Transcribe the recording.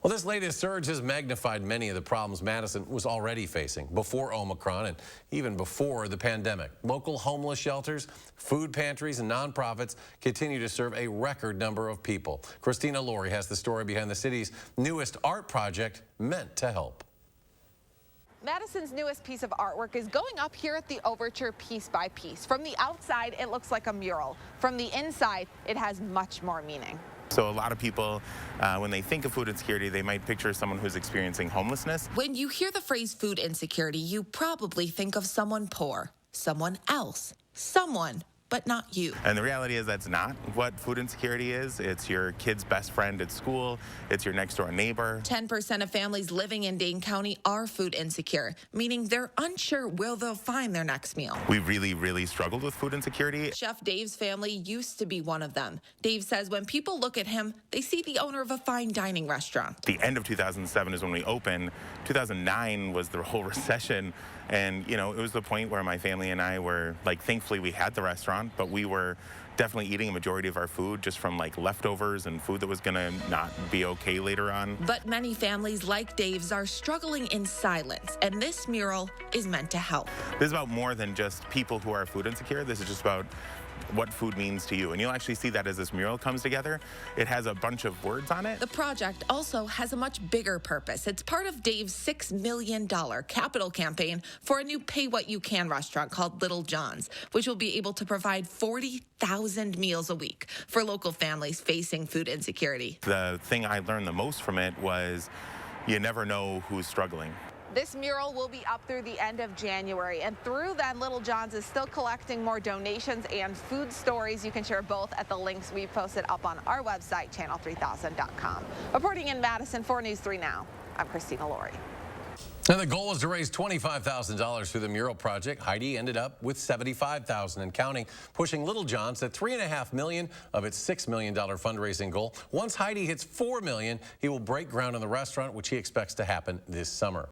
Well, this latest surge has magnified many of the problems Madison was already facing before Omicron and even before the pandemic. Local homeless shelters, food pantries, and nonprofits continue to serve a record number of people. Christina Laurie has the story behind the city's newest art project meant to help. Madison's newest piece of artwork is going up here at the Overture piece by piece. From the outside, it looks like a mural. From the inside, it has much more meaning. So a lot of people, when they think of food insecurity, they might picture someone who's experiencing homelessness. When you hear the phrase food insecurity, you probably think of someone poor, someone else, someone, but not you. And the reality is that's not what food insecurity is. It's your kid's best friend at school. It's your next door neighbor. 10% of families living in Dane County are food insecure, meaning they're unsure where they'll find their next meal. We really struggled with food insecurity. Chef Dave's family used to be one of them. Dave says when people look at him, they see the owner of a fine dining restaurant. The end of 2007 is when we opened. 2009 was the whole recession. And, you know, it was the point where my family and I were, like, thankfully we had the restaurant, but we were definitely eating a majority of our food just from, like, leftovers and food that was going to not be okay later on. But many families like Dave's are struggling in silence, and this mural is meant to help. This is about more than just people who are food insecure. This is just about what food means to you. And you'll actually see that as this mural comes together. It has a bunch of words on it. The project also has a much bigger purpose. It's part of Dave's $6 million capital campaign for a new pay-what-you-can restaurant called Little John's, which will be able to provide 40,000 meals a week for local families facing food insecurity. The thing I learned the most from it was you never know who's struggling. This mural will be up through the end of January, and through then, Little John's is still collecting more donations and food stories. You can share both at the links we posted up on our website, channel3000.com. Reporting in Madison for News 3 Now, I'm Christina Laurie. And the goal was to raise $25,000 through the mural project. Heidi ended up with $75,000 and counting, pushing Little John's to $3.5 million of its $6 million fundraising goal. Once Heidi hits $4 million, he will break ground on the restaurant, which he expects to happen this summer.